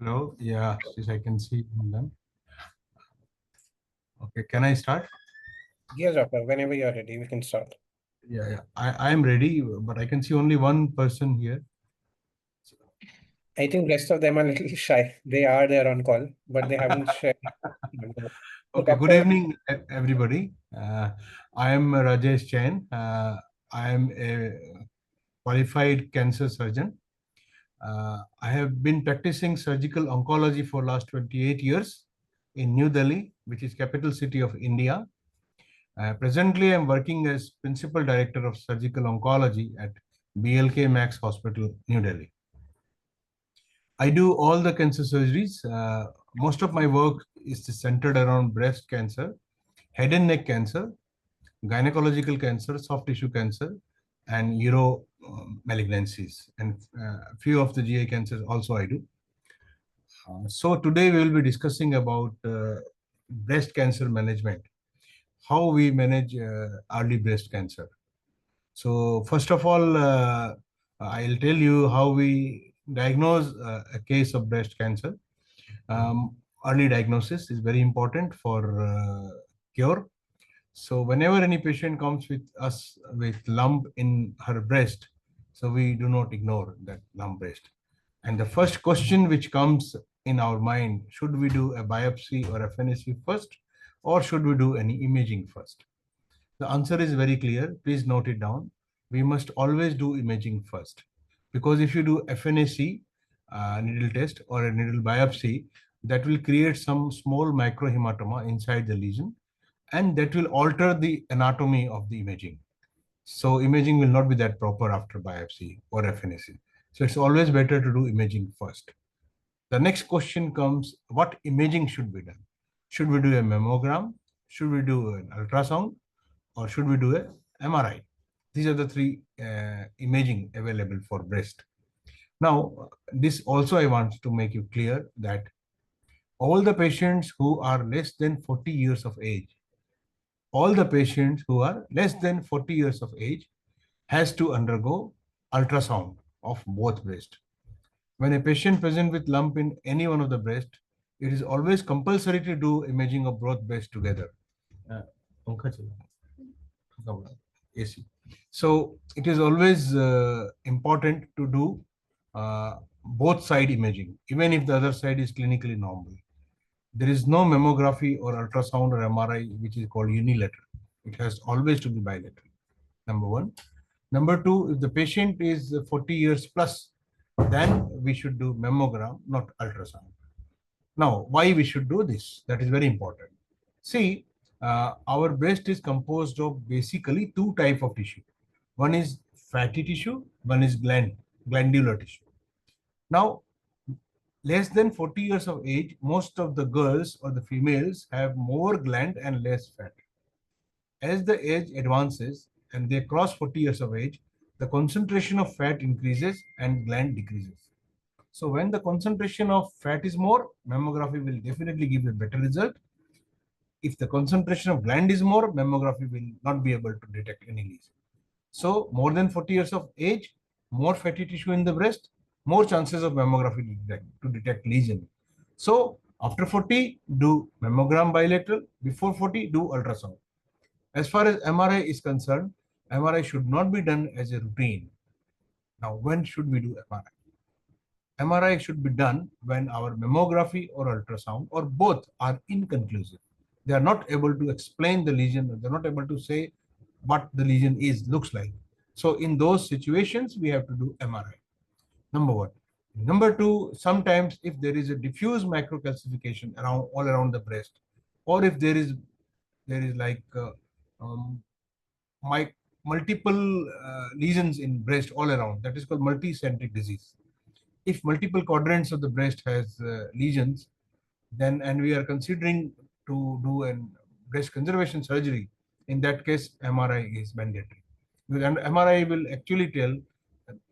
Hello. Yeah, yes, I can see them. Okay, can I start? Yes, doctor. Whenever you're ready, we can start. Yeah. I am ready, but I can see only one person here. I think rest of them are a little shy. They are there on call, but they haven't shared. So, Okay, good doctor, evening, everybody. I am Rajesh Jain. I am a qualified cancer surgeon. I have been practicing surgical oncology for last 28 years in New Delhi, which is capital city of India. Presently, I'm working as Principal Director of Surgical Oncology at BLK-Max Hospital, New Delhi. I do all the cancer surgeries. Most of my work is centered around breast cancer, head and neck cancer, gynecological cancer, soft tissue cancer, and uro malignancies. And a few of the GI cancers also I do. So today we will be discussing about breast cancer management, how we manage early breast cancer. So first of all, I'll tell you how we diagnose a case of breast cancer. Early diagnosis is very important for cure. So whenever any patient comes with us with lump in her breast, so we do not ignore that lump breast. And the first question which comes in our mind, should we do a biopsy or FNAC first, or should we do any imaging first? The answer is very clear. Please note it down. We must always do imaging first. Because if you do FNAC, needle test, or a needle biopsy, that will create some small microhematoma inside the lesion, and that will alter the anatomy of the imaging. So imaging will not be that proper after biopsy or FNAC. So it's always better to do imaging first. The next question comes, what imaging should be done? Should we do a mammogram? Should we do an ultrasound? Or should we do a MRI? These are the three imaging available for breast. Now, this also I want to make you clear that all the patients who are less than 40 years of age, all the patients who are less than 40 years of age has to undergo ultrasound of both breast. When a patient present with lump in any one of the breast, it is always compulsory to do imaging of both breast together. AC. So it is always important to do both side imaging, even if the other side is clinically normal. There is no mammography or ultrasound or MRI which is called unilateral. It has always to be bilateral. Number one. Number two, if the patient is 40 years plus, then we should do mammogram, not ultrasound. Now, why we should do this? That is very important. See, our breast is composed of basically two type of tissue. One is fatty tissue, one is glandular tissue. Now, less than 40 years of age, most of the girls or the females have more gland and less fat. As the age advances and they cross 40 years of age, the concentration of fat increases and gland decreases. So when the concentration of fat is more, mammography will definitely give a better result. If the concentration of gland is more, mammography will not be able to detect any lesion. So more than 40 years of age, more fatty tissue in the breast, more chances of mammography to detect lesion. So after 40, do mammogram bilateral. Before 40, do ultrasound. As far as MRI is concerned, MRI should not be done as a routine. Now, when should we do MRI? MRI should be done when our mammography or ultrasound or both are inconclusive. They are not able to explain the lesion. They're not able to say what the lesion looks like. So in those situations, we have to do MRI. Number one. Number two, sometimes if there is a diffuse microcalcification all around the breast, or if there is like my multiple lesions in breast all around, that is called multicentric disease. If multiple quadrants of the breast has lesions, then and we are considering to do a breast conservation surgery, in that case, MRI is mandatory. Because MRI will actually tell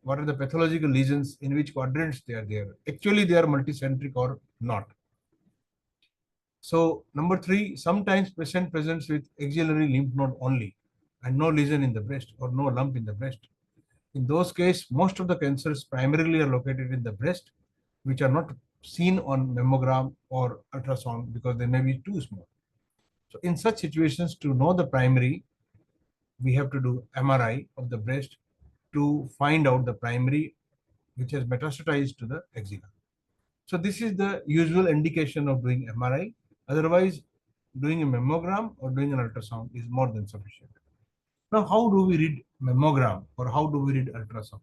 what are the pathological lesions, in which quadrants they are there. Actually, they are multicentric or not. So number three, sometimes patient presents with axillary lymph node only and no lesion in the breast or no lump in the breast. In those cases, most of the cancers primarily are located in the breast, which are not seen on mammogram or ultrasound because they may be too small. So in such situations, to know the primary, we have to do MRI of the breast to find out the primary which has metastatized to the axilla. So this is the usual indication of doing MRI. Otherwise, doing a mammogram or doing an ultrasound is more than sufficient. Now, how do we read mammogram or how do we read ultrasound?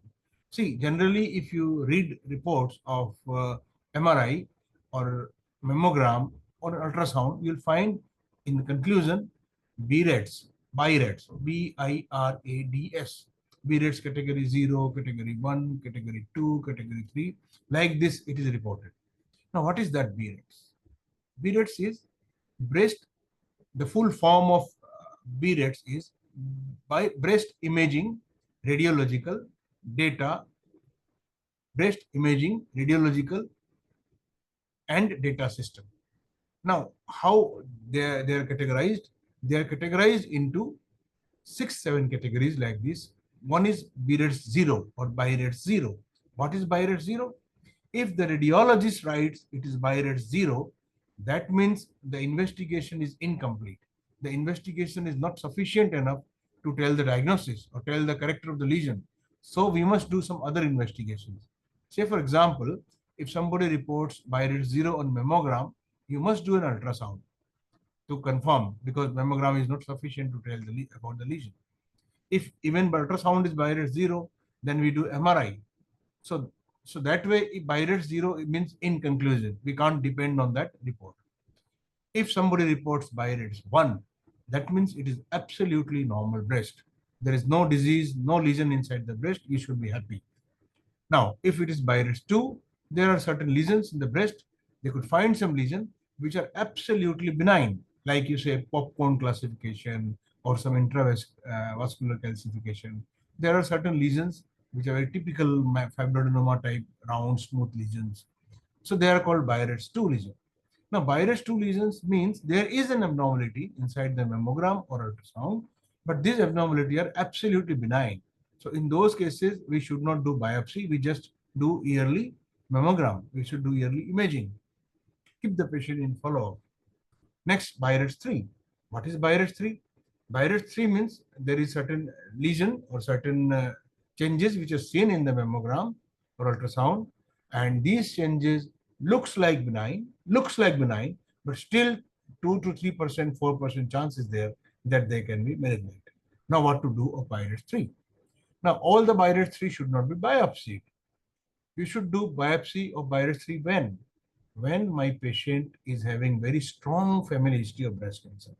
See, generally, if you read reports of MRI or mammogram or ultrasound, you'll find in the conclusion BRADS, BIRADS, BIRADS, BRADS category 0, category 1, category 2, category 3. Like this, it is reported. Now, what is that BRADS? BRADS is breast, the full form of BRADS is by breast imaging radiological data, breast imaging radiological and data system. Now, how they are categorized? They are categorized into 6, 7 categories like this. One is BRADS 0 or BIRADS 0. What is BIRADS 0? If the radiologist writes it is BIRADS 0, that means the investigation is incomplete. The investigation is not sufficient enough to tell the diagnosis or tell the character of the lesion. So we must do some other investigations. Say, for example, if somebody reports BIRADS 0 on mammogram, you must do an ultrasound to confirm because mammogram is not sufficient to tell about the lesion. If even ultrasound is BIRADS 0, then we do MRI. So that way, if BIRADS 0 it means inconclusive. We can't depend on that report. If somebody reports BIRADS 1, that means it is absolutely normal breast. There is no disease, no lesion inside the breast. You should be happy. Now, if it is BIRADS 2, there are certain lesions in the breast. They could find some lesions which are absolutely benign, like you say popcorn classification or some intravascular calcification. There are certain lesions which are very typical fibroadenoma type, round, smooth lesions. So they are called BIRADS 2 lesions. Now, BIRADS 2 lesions means there is an abnormality inside the mammogram or ultrasound, but these abnormalities are absolutely benign. So in those cases, we should not do biopsy. We just do yearly mammogram. We should do yearly imaging. Keep the patient in follow-up. Next, BIRADS 3. What is BIRADS 3? BIRADS 3 means there is certain lesion or certain changes which are seen in the mammogram or ultrasound, and these changes looks like benign, but still 2 to 3%, 4% chance is there that they can be malignant. Now, what to do of BIRADS 3? Now, all the BIRADS 3 should not be biopsied. You should do biopsy of BIRADS 3 when? When my patient is having very strong family history of breast cancer.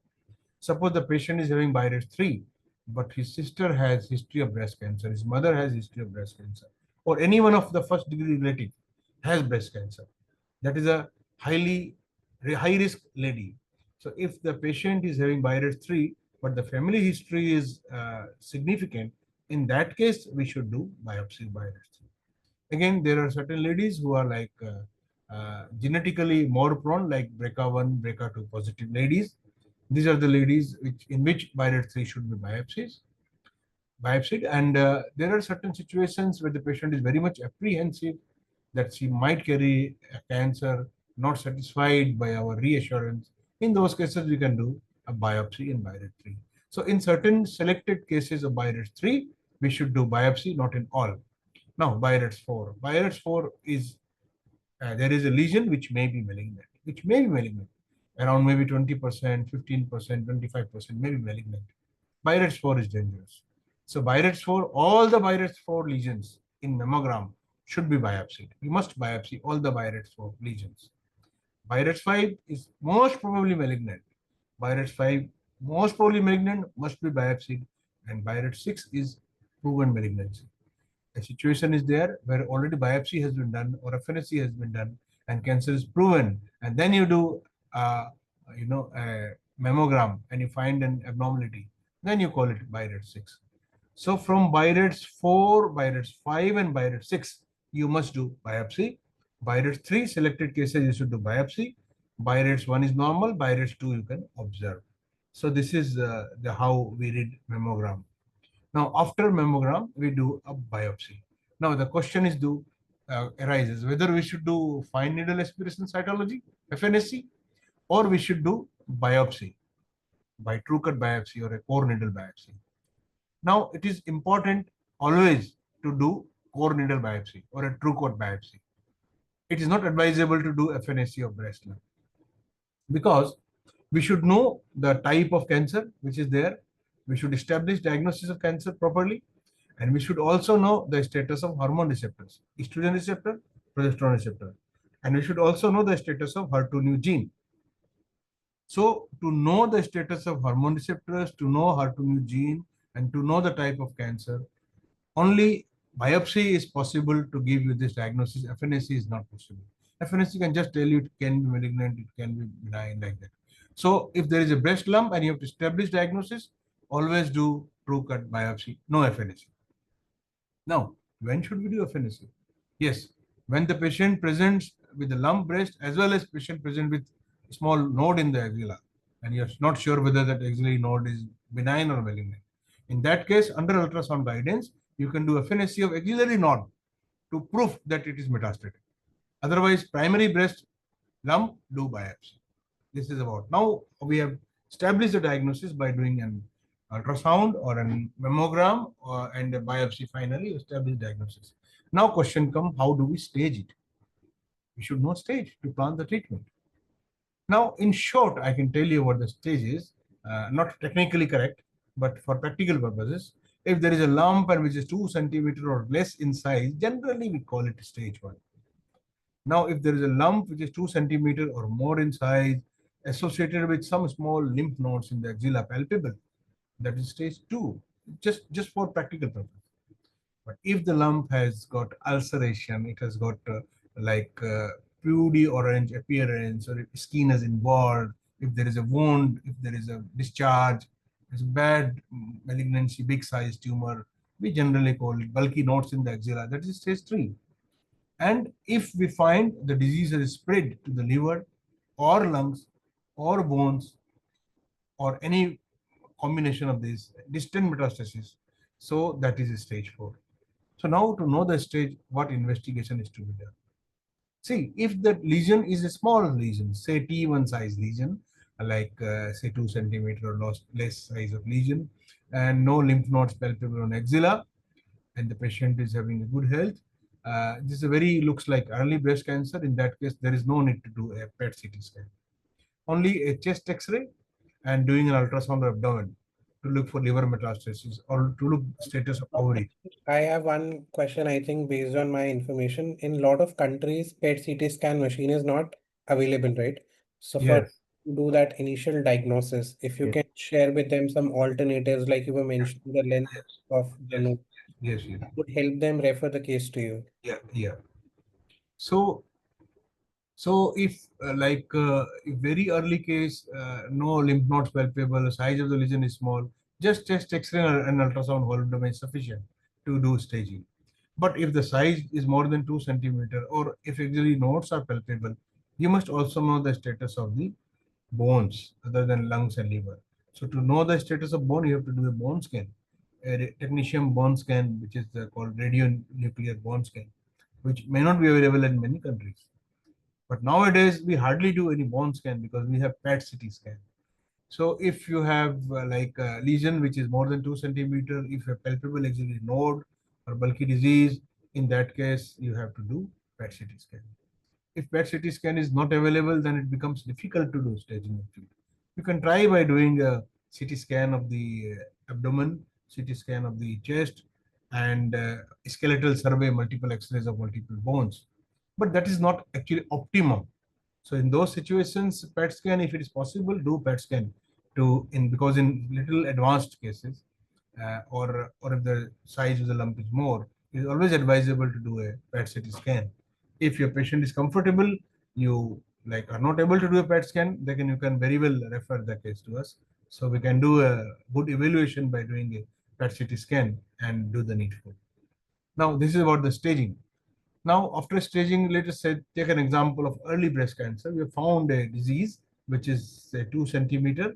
Suppose the patient is having BIRADS 3, but his sister has history of breast cancer, his mother has history of breast cancer, or any one of the first degree relative has breast cancer. That is a high risk lady. So if the patient is having BIRADS 3, but the family history is significant, in that case, we should do biopsy of BIRADS 3. Again, there are certain ladies who are like genetically more prone, like BRCA1, BRCA2 positive ladies. These are the ladies in which BIRADS 3 should be biopsied. And there are certain situations where the patient is very much apprehensive that she might carry a cancer, not satisfied by our reassurance. In those cases, we can do a biopsy in BIRADS 3. So in certain selected cases of BIRADS 3, we should do biopsy, not in all. Now, BIRADS 4. BIRADS 4 is there is a lesion which may be malignant, around maybe 20%, 15%, 25% may be malignant. BIRADS 4 is dangerous. So BIRADS 4, all the BIRADS 4 lesions in mammogram should be biopsied. You must biopsy all the BIRADS 4 lesions. BIRADS 5 is most probably malignant. BIRADS 5 most probably malignant, must be biopsied, and BIRADS 6 is proven malignancy. A situation is there where already biopsy has been done or FNSC has been done and cancer is proven, and then you do a mammogram and you find an abnormality, then you call it BIRADS 6. So from BIRADS 4, BIRADS 5 and BIRADS 6, you must do biopsy. BIRADS 3 selected cases you should do biopsy. BIRADS 1 is normal, BIRADS 2 you can observe. So this is the how we read mammogram. Now, after mammogram, we do a biopsy. Now, the question is, arises, whether we should do fine needle aspiration cytology, FNSC, or we should do biopsy by true cut biopsy or a core needle biopsy. Now, it is important always to do core needle biopsy or a true cut biopsy. It is not advisable to do FNSC of breast lump because we should know the type of cancer which is there. We should establish diagnosis of cancer properly, and we should also know the status of hormone receptors, estrogen receptor, progesterone receptor, and we should also know the status of HER2 gene. So to know the status of hormone receptors, to know HER2 gene, and to know the type of cancer, only biopsy is possible to give you this diagnosis. FNSC is not possible. FNSC can just tell you it can be malignant, it can be benign, like that. So if there is a breast lump and you have to establish diagnosis, always do true cut biopsy, no FNSC. Now, when should we do FNSC? Yes, when the patient presents with a lump breast as well as patient present with a small node in the axilla, and you're not sure whether that axillary node is benign or malignant. In that case, under ultrasound guidance, you can do FNSC of axillary node to prove that it is metastatic. Otherwise, primary breast lump, do biopsy. This is about. Now we have established the diagnosis by doing an ultrasound or a mammogram and a biopsy. Finally, establish diagnosis. Now question come, how do we stage it? We should know stage to plan the treatment. Now, in short, I can tell you what the stage is. Not technically correct, but for practical purposes, if there is a lump and which is 2 centimeter or less in size, generally we call it stage 1. Now, if there is a lump which is 2 centimeter or more in size, associated with some small lymph nodes in the axilla palpable, that is stage 2, just for practical purpose. But if the lump has got ulceration, it has got pudy orange appearance, or if skin is involved, if there is a wound, if there is a discharge, it's bad malignancy, big size tumor, we generally call it bulky nodes in the axilla, that is stage 3. And if we find the disease has spread to the liver or lungs or bones or any combination of these distant metastasis, so that is stage 4. So now to know the stage, what investigation is to be done? See, if the lesion is a small lesion, say T1 size lesion, say 2 centimeter or less size of lesion, and no lymph nodes palpable on axilla, and the patient is having a good health, this is a very looks like early breast cancer. In that case, there is no need to do a PET CT scan. Only a chest X-ray and doing an ultrasound of abdomen to look for liver metastasis or to look status of ovary. I have one question, I think, based on my information. In a lot of countries, PET CT scan machine is not available, right? So for Yes, to do that initial diagnosis, if you yes, can share with them some alternatives, like you were mentioning the length yes, of the yes, node, yes, yes. would help them refer the case to you. Yeah, yeah. So, if very early case, no lymph nodes palpable, the size of the lesion is small, just chest X-ray and ultrasound whole abdomen is sufficient to do staging. But if the size is more than 2 centimeter, or if actually nodes are palpable, you must also know the status of the bones other than lungs and liver. So to know the status of bone, you have to do a bone scan, a technetium bone scan, which is called radionuclear bone scan, which may not be available in many countries. But nowadays, we hardly do any bone scan because we have PET CT scan. So if you have like a lesion which is more than 2 centimeter, if a palpable axillary node or bulky disease, in that case, you have to do PET CT scan. If PET CT scan is not available, then it becomes difficult to do staging actually. You can try by doing a CT scan of the abdomen, CT scan of the chest, and skeletal survey, multiple X-rays of multiple bones. But that is not actually optimum. So in those situations, PET scan, if it is possible, do PET scan because in little advanced cases, or if the size of the lump is more, it is always advisable to do a PET CT scan. If your patient is comfortable, you are not able to do a PET scan, then you can very well refer the case to us. So we can do a good evaluation by doing a PET CT scan and do the needful. Now this is about the staging. Now, after staging, let us say, take an example of early breast cancer. We have found a disease which is say 2 centimeter,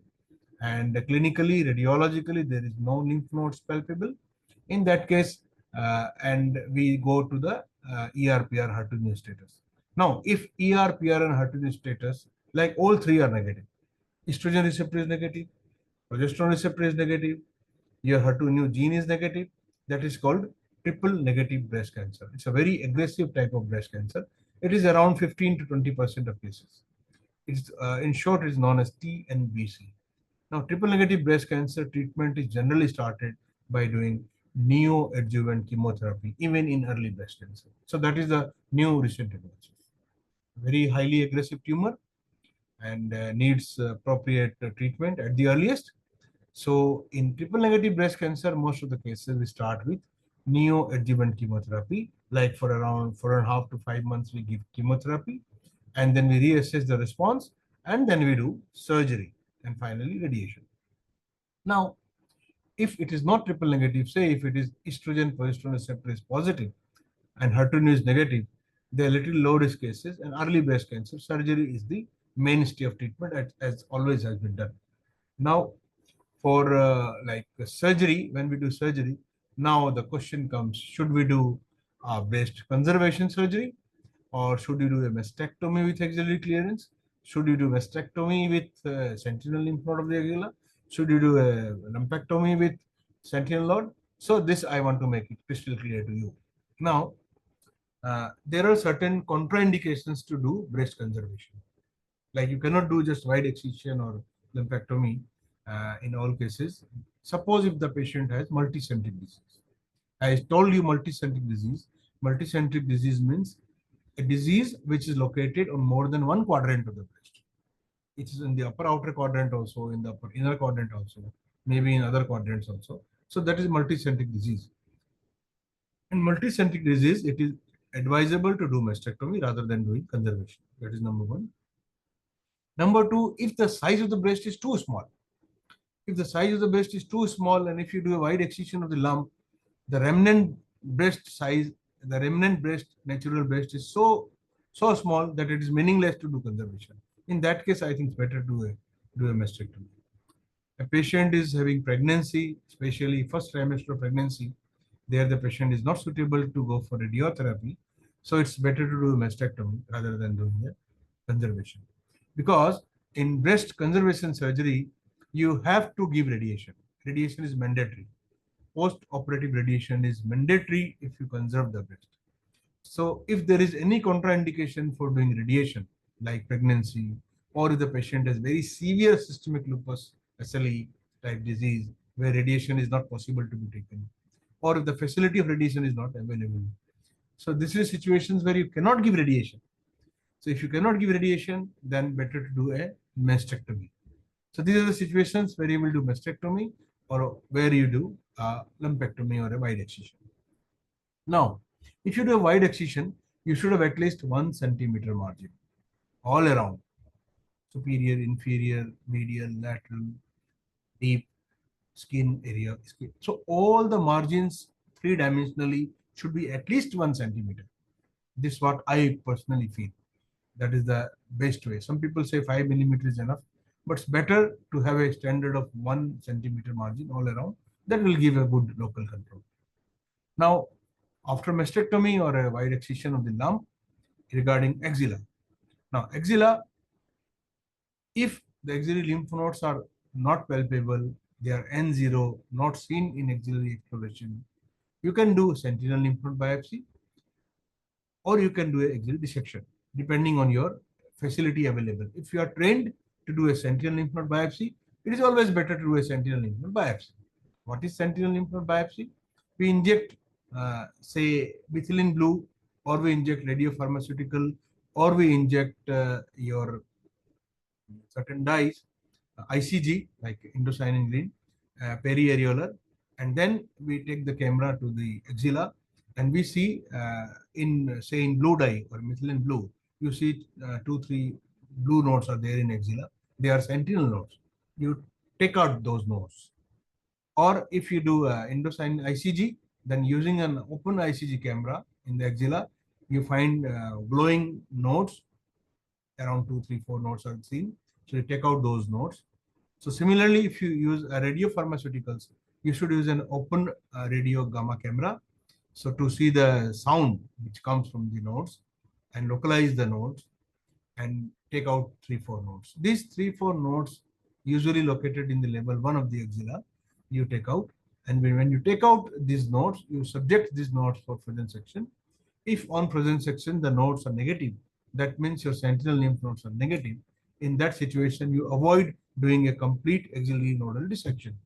and clinically, radiologically, there is no lymph nodes palpable. In that case, and we go to the ER/PR HER2 status. Now, if ER/PR and HER2 status, like all three are negative, estrogen receptor is negative, progesterone receptor is negative, your HER2 gene is negative, that is called triple negative breast cancer. It's a very aggressive type of breast cancer. It is around 15 to 20% of cases. It's in short, is known as TNBC. Now, triple negative breast cancer treatment is generally started by doing neoadjuvant chemotherapy, even in early breast cancer. So that is the new recent advances. Very highly aggressive tumor and needs appropriate treatment at the earliest. So in triple negative breast cancer, most of the cases we start with neoadjuvant chemotherapy, like for around 4.5 to 5 months we give chemotherapy, and then we reassess the response, and then we do surgery, and finally radiation. Now, if it is not triple negative, say if it is estrogen progesterone receptor is positive and HER2 is negative, they are little low risk cases, and early breast cancer surgery is the mainstay of treatment, as always has been done. Now, for like surgery, when we do surgery, now the question comes: should we do breast conservation surgery, or should you do a mastectomy with axillary clearance? Should you do mastectomy with sentinel lymph node of the axilla? Should you do a lumpectomy with sentinel node? So this I want to make it crystal clear to you. Now, there are certain contraindications to do breast conservation. Like you cannot do just wide excision or lumpectomy in all cases. Suppose if the patient has multicentric disease. I told you multicentric disease. Multicentric disease means a disease which is located on more than one quadrant of the breast. It is in the upper outer quadrant also, in the upper inner quadrant also, maybe in other quadrants also. So that is multicentric disease. In multicentric disease, it is advisable to do mastectomy rather than doing conservation. That is number one. Number two, if the size of the breast is too small, if the size of the breast is too small, and if you do a wide excision of the lump, the remnant breast size, the remnant breast, natural breast is so small that it is meaningless to do conservation. In that case, I think it's better to do a mastectomy. A patient is having pregnancy, especially first trimester of pregnancy, there the patient is not suitable to go for radiotherapy. So it's better to do a mastectomy rather than doing a conservation. Because in breast conservation surgery, you have to give radiation. Radiation is mandatory. Post-operative radiation is mandatory if you conserve the breast. So if there is any contraindication for doing radiation, like pregnancy, or if the patient has very severe systemic lupus, SLE type disease, where radiation is not possible to be taken, or if the facility of radiation is not available. So this is situations where you cannot give radiation. So if you cannot give radiation, then better to do a mastectomy. So these are the situations where you will do mastectomy or where you do lumpectomy or a wide excision. Now, if you do a wide excision, you should have at least 1 centimeter margin all around, superior, inferior, medial, lateral, deep, skin area. So all the margins three-dimensionally should be at least 1 centimeter. This is what I personally feel. That is the best way. Some people say 5 millimeter is enough, but it's better to have a standard of 1 centimeter margin all around. That will give a good local control. Now, after mastectomy or a wide excision of the lump, regarding axilla. Now, axilla, if the axillary lymph nodes are not palpable, they are N0, not seen in axillary exploration, you can do sentinel lymph node biopsy, or you can do a axillary dissection, depending on your facility available. If you are trained to do a sentinel lymph node biopsy, it is always better to do a sentinel lymph node biopsy. What is sentinel lymph node biopsy? We inject, say, methylene blue, or we inject radiopharmaceutical, or we inject your certain dyes, ICG, like indocyanine green, periareolar, and then we take the camera to the axilla, and we see in, say, in blue dye or methylene blue, you see 2-3 blue nodes are there in axilla. They are sentinel nodes. You take out those nodes. Or if you do indocyanine ICG, then using an open ICG camera in the axilla, you find glowing nodes, around 2, 3, 4 nodes are seen. So you take out those nodes. So similarly, if you use radiopharmaceuticals, you should use an open radio gamma camera. So to see the sound which comes from the nodes and localize the nodes and take out 3-4 nodes. These 3-4 nodes usually located in the level 1 of the axilla, you take out. And when you take out these nodes, you subject these nodes for frozen section. If on frozen section the nodes are negative, that means your sentinel lymph nodes are negative. In that situation, you avoid doing a complete axillary nodal dissection.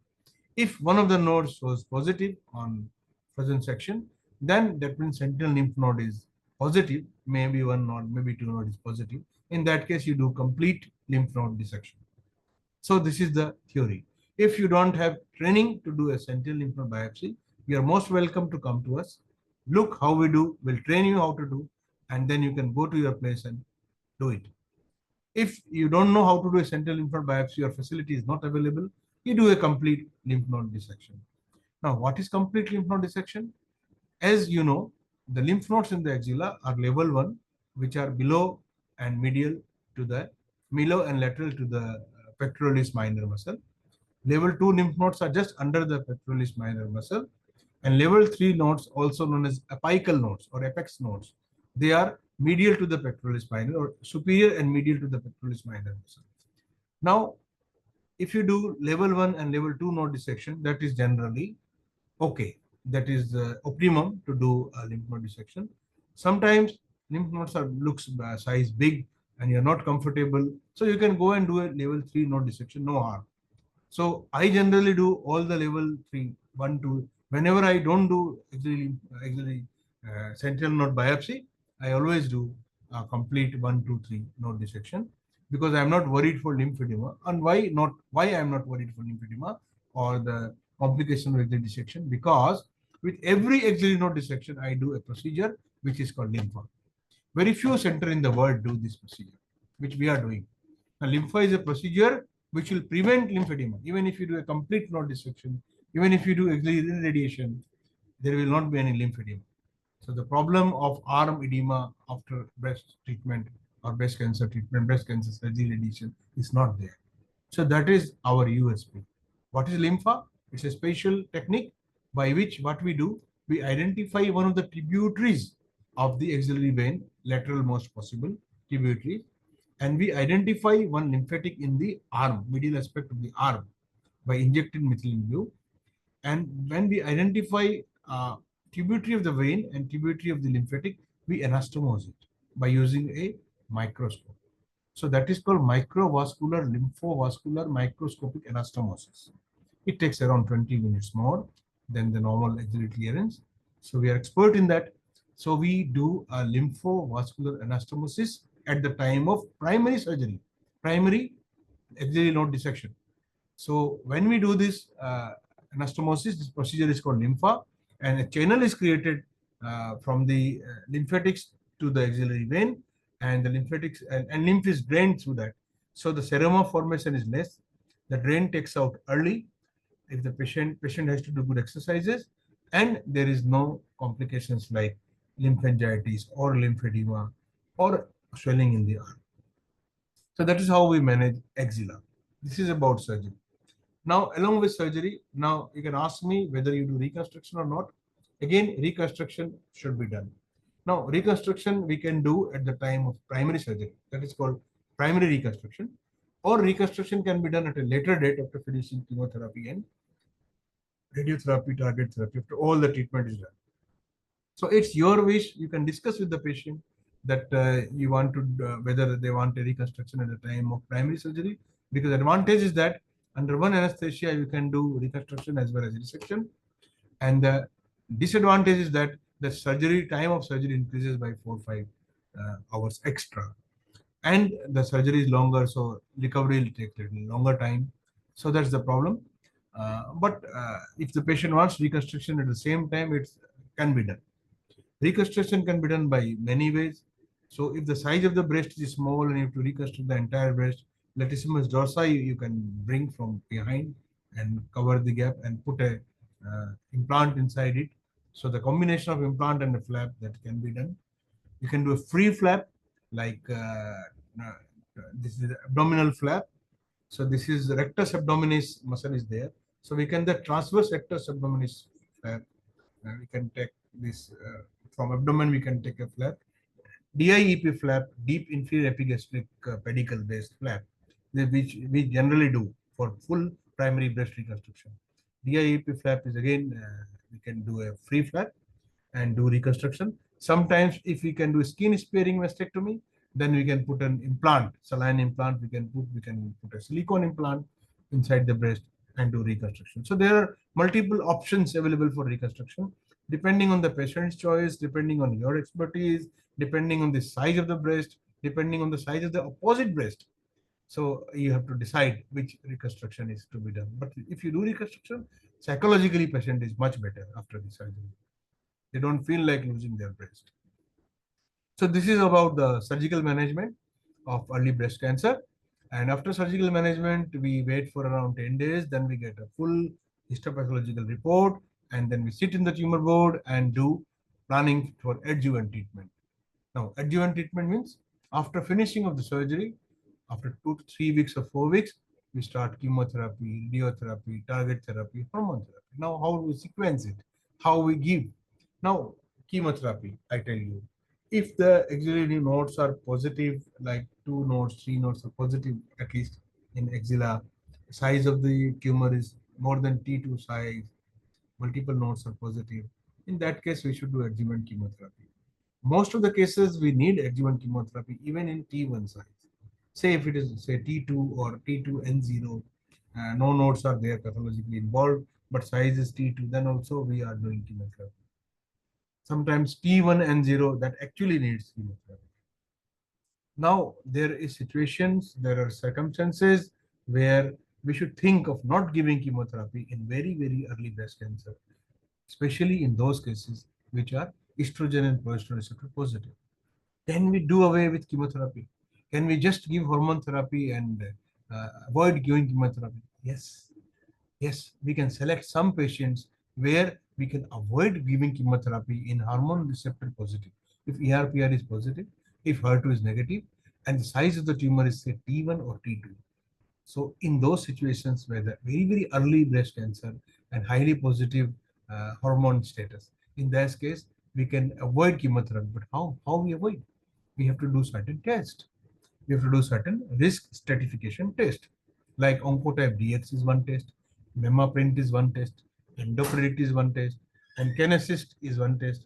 If one of the nodes was positive on frozen section, then that means sentinel lymph node is positive. Maybe one node, maybe two node is positive. In that case, you do complete lymph node dissection. So this is the theory. If you don't have training to do a sentinel lymph node biopsy, you are most welcome to come to us. Look how we do. We'll train you how to do, and then you can go to your place and do it. If you don't know how to do a sentinel lymph node biopsy, your facility is not available, you do a complete lymph node dissection. Now, what is complete lymph node dissection? As you know, the lymph nodes in the axilla are level 1, which are below and medial to the below and lateral to the pectoralis minor muscle. Level 2 lymph nodes are just under the pectoralis minor muscle. And level 3 nodes, also known as apical nodes or apex nodes, they are medial to the pectoralis minor or superior and medial to the pectoralis minor muscle. Now, if you do level 1 and level 2 node dissection, that is generally okay. That is optimum to do a lymph node dissection. Sometimes lymph nodes are looks size big and you're not comfortable, so you can go and do a level 3 node dissection, no harm. So I generally do all the level 3, 1, 2. Whenever I don't do axillary sentinel node biopsy, I always do a complete 1, 2, 3 node dissection because I am not worried for lymphedema. And why not? Why I am not worried for lymphedema or the complication of axillary dissection? Because with every axillary node dissection, I do a procedure which is called lympha. Very few center in the world do this procedure, which we are doing. Now, lympha is a procedure which will prevent lymphedema. Even if you do a complete node dissection, even if you do axillary radiation, there will not be any lymphedema. So the problem of arm edema after breast treatment or breast cancer treatment, breast cancer surgery radiation is not there. So that is our USP. What is lympha? It's a special technique by which what we do, we identify one of the tributaries of the axillary vein, lateral most possible tributary, and we identify one lymphatic in the arm, medial aspect of the arm by injecting methylene blue. And when we identify tributary of the vein and tributary of the lymphatic, we anastomose it by using a microscope. So that is called microvascular lymphovascular microscopic anastomosis. It takes around 20 minutes more than the normal axillary clearance. So we are expert in that. So we do a lymphovascular anastomosis at the time of primary surgery, primary axillary node dissection. So when we do this anastomosis, this procedure is called lympha, and a channel is created from the lymphatics to the axillary vein, and the lymphatics and lymph is drained through that. So the seroma formation is less. The drain takes out early. If the patient has to do good exercises, and there is no complications like lymphangitis or lymphedema or swelling in the arm. So that is how we manage axilla. This is about surgery. Now, along with surgery, now you can ask me whether you do reconstruction or not. Again, reconstruction should be done. Now, reconstruction we can do at the time of primary surgery. That is called primary reconstruction. Or reconstruction can be done at a later date after finishing chemotherapy and radiotherapy, target therapy, after all the treatment is done. So it's your wish. You can discuss with the patient that you want to whether they want a reconstruction at the time of primary surgery. Because advantage is that under one anesthesia you can do reconstruction as well as resection, and the disadvantage is that the surgery time of surgery increases by 4-5 hours extra, and the surgery is longer, so recovery will take a little longer time. So that's the problem. But if the patient wants reconstruction at the same time, it can be done. Reconstruction can be done by many ways. So if the size of the breast is small and you have to reconstruct the entire breast, latissimus dorsi you can bring from behind and cover the gap and put a implant inside it. So the combination of implant and a flap, that can be done. You can do a free flap, like this is the abdominal flap. So this is rectus abdominis muscle is there. So we can the transverse rectus abdominis flap. We can take this from abdomen. We can take a flap. DIEP flap, deep inferior epigastric pedicle based flap, which we generally do for full primary breast reconstruction. DIEP flap is again, we can do a free flap and do reconstruction. Sometimes if we can do skin sparing mastectomy, then we can put an implant, saline implant, we can put a silicone implant inside the breast and do reconstruction. So there are multiple options available for reconstruction, depending on the patient's choice, depending on your expertise, depending on the size of the breast, depending on the size of the opposite breast. So you have to decide which reconstruction is to be done. But if you do reconstruction, psychologically patient is much better after the surgery. They don't feel like losing their breast. So this is about the surgical management of early breast cancer. And after surgical management, we wait for around 10 days. Then we get a full histopathological report. And then we sit in the tumor board and do planning for adjuvant treatment. Now, adjuvant treatment means after finishing of the surgery, after 2 to 3 weeks or 4 weeks, we start chemotherapy, radiotherapy, target therapy, hormone therapy. Now, how we sequence it, how we give. Now, chemotherapy, I tell you, if the axillary nodes are positive, like 2 nodes, 3 nodes are positive, at least in axilla, size of the tumor is more than T2 size, multiple nodes are positive. In that case, we should do adjuvant chemotherapy. Most of the cases, we need adjuvant chemotherapy even in T1 size. Say if it is say T2 or T2N0, no nodes are there pathologically involved, but size is T2, then also we are doing chemotherapy. Sometimes T1N0 that actually needs chemotherapy. Now there is situations, there are circumstances where we should think of not giving chemotherapy in very, very early breast cancer, especially in those cases which are estrogen and progesterone receptor positive. Can we do away with chemotherapy? Can we just give hormone therapy and avoid giving chemotherapy? Yes. Yes, we can select some patients where we can avoid giving chemotherapy in hormone receptor positive. If ERPR is positive, if HER2 is negative, and the size of the tumor is say T1 or T2. So in those situations where the very, very early breast cancer and highly positive hormone status, in that case, we can avoid chemotherapy. But how we avoid? We have to do certain tests. We have to do certain risk stratification test. Like Oncotype DX is one test, MemmaPrint is one test, EndoPredict is one test, and CanAssist is one test.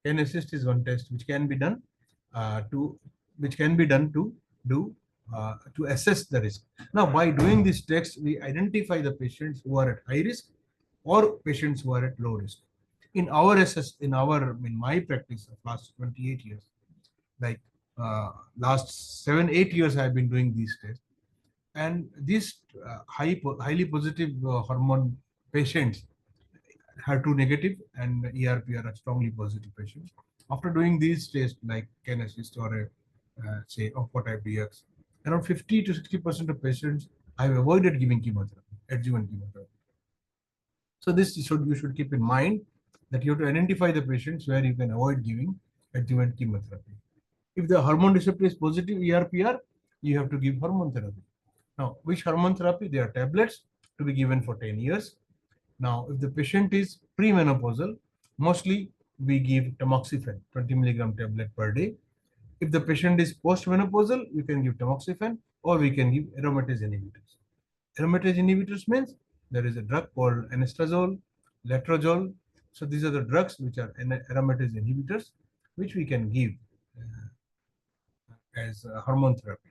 CanAssist is one test which can be done to do to assess the risk. Now, by doing this test, we identify the patients who are at high risk or patients who are at low risk. In my practice of last 28 years, like last 7 8 years, I've been doing these tests, and these highly positive hormone patients, HER2 negative and ERPR are strongly positive patients. After doing these tests like CanAssist or say Oncotype DX, around 50 to 60% of patients I've avoided giving chemotherapy, adjuvant chemotherapy. So this you should keep in mind that you have to identify the patients where you can avoid giving adjuvant chemotherapy. If the hormone receptor is positive ERPR, you have to give hormone therapy. Now, which hormone therapy? There are tablets to be given for 10 years. Now, if the patient is premenopausal, mostly we give tamoxifen, 20 milligram tablet per day. If the patient is postmenopausal, we can give tamoxifen or we can give aromatase inhibitors. Aromatase inhibitors means there is a drug called anastrozole, letrozole. So these are the drugs which are aromatase inhibitors, which we can give as hormone therapy.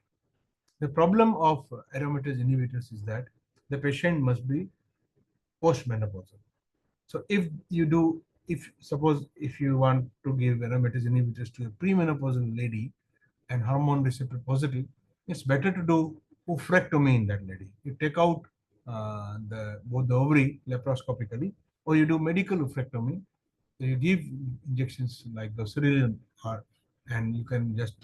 The problem of aromatase inhibitors is that the patient must be postmenopausal. So if you want to give aromatase inhibitors to a premenopausal lady and hormone receptor positive, it's better to do oophorectomy in that lady. You take out both the ovary laparoscopically, or you do medical oophorectomy. So you give injections like the cerulean, and you can just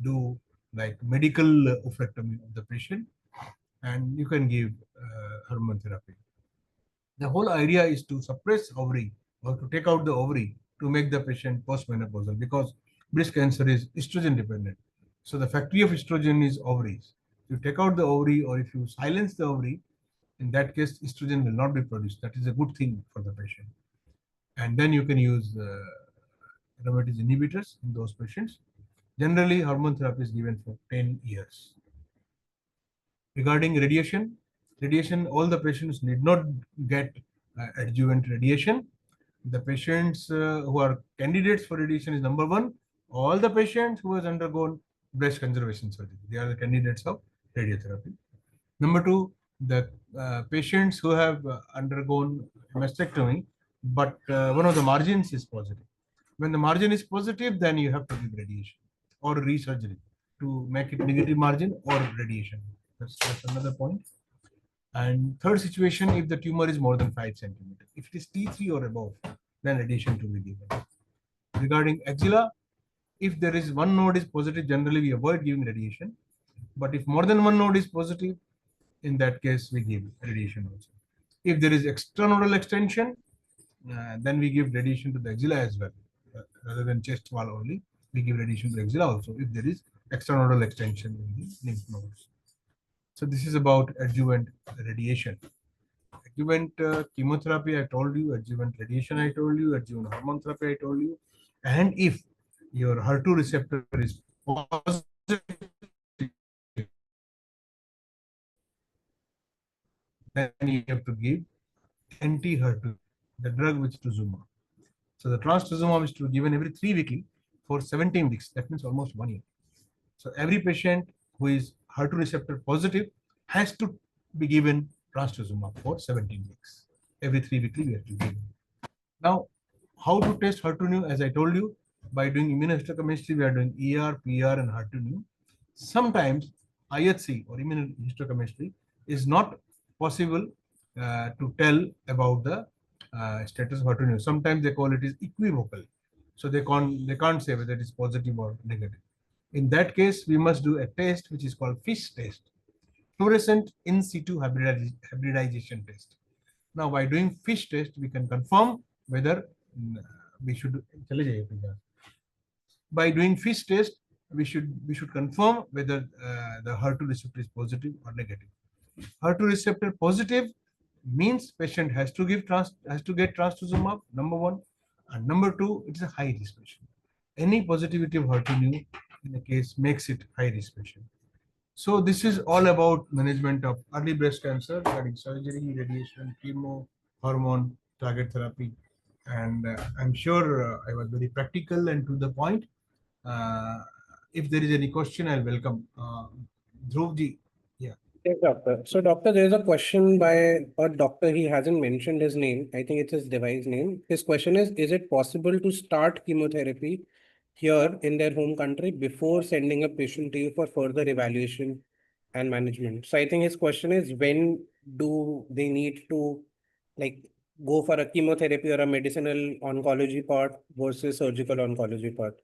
do like medical oophorectomy of the patient, and you can give hormone therapy. The whole idea is to suppress ovary or to take out the ovary to make the patient postmenopausal, because breast cancer is estrogen dependent. So the factory of estrogen is ovaries. If you take out the ovary or if you silence the ovary, in that case, estrogen will not be produced. That is a good thing for the patient. and then you can use aromatase inhibitors in those patients. Generally, hormone therapy is given for 10 years. Regarding radiation, all the patients need not get adjuvant radiation. The patients who are candidates for radiation is number one. All the patients who has undergone breast conservation surgery, they are the candidates of radiotherapy. Number two, the patients who have undergone mastectomy, but one of the margins is positive. When the margin is positive, then you have to give radiation or resurgery to make it negative margin or radiation. That's another point. And third situation, if the tumor is more than 5 centimeters, if it is T3 or above, then radiation to be given. Regarding axilla, if there is one node is positive, generally we avoid giving radiation. But if more than one node is positive, in that case, we give radiation also. If there is extranodal extension, then we give radiation to the axilla as well. Rather than chest wall only, we give radiation to axilla also if there is extranodal extension in the lymph nodes. So this is about adjuvant radiation. Adjuvant chemotherapy, I told you. Adjuvant radiation, I told you. Adjuvant hormone therapy, I told you. And if your HER2 receptor is positive, then you have to give anti-HER2, the drug which is trastuzumab. So the trastuzumab is to be given every 3 weekly for 17 weeks. That means almost 1 year. So every patient who is HER2 receptor positive has to be given trastuzumab for 17 weeks. Every 3 weekly we have to give. Now, how to test HER2/neu? As I told you, by doing immunohistochemistry, we are doing ER, PR, and HER2/neu. Sometimes IHC or immunohistochemistry is not possible to tell about the status of HER2/neu. Sometimes they call it is equivocal, so they can't say whether it is positive or negative. In that case, we must do a test which is called FISH test, fluorescent in situ hybridization test. Now, by doing FISH test, we can confirm whether we should. By doing FISH test, we should confirm whether the HER2 receptor is positive or negative. HER2 receptor positive means patient has to get trastuzumab, number one, and number two, it is a high risk patient. Any positivity of HER2/neu in the case makes it high risk patient. So this is all about management of early breast cancer, regarding surgery, radiation, chemo, hormone, target therapy, and I'm sure I was very practical and to the point. Uh, if there is any question, I'll welcome Dhruvji. Yeah. Yes, doctor. So, doctor, there's a question by a doctor. He hasn't mentioned his name. I think it's his device name. His question is it possible to start chemotherapy here in their home country before sending a patient to you for further evaluation and management? So, I think his question is when do they need to like go for a chemotherapy or a medicinal oncology part versus surgical oncology part?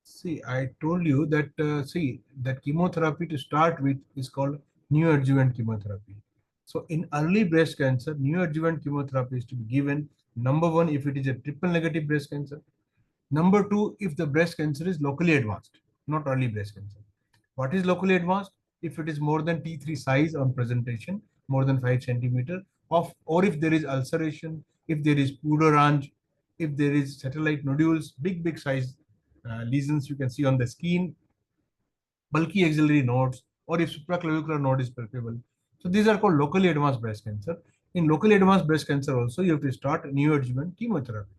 See, I told you that that chemotherapy to start with is called neoadjuvant chemotherapy. So in early breast cancer, neoadjuvant chemotherapy is to be given, number one, if it is a triple negative breast cancer. Number two, if the breast cancer is locally advanced, not early breast cancer. What is locally advanced? If it is more than T3 size on presentation, more than 5 centimeter, or if there is ulceration, if there is pudor, if there is satellite nodules, big size lesions you can see on the skin, bulky axillary nodes, or if supraclavicular node is palpable. So these are called locally advanced breast cancer. In locally advanced breast cancer also, you have to start neoadjuvant chemotherapy.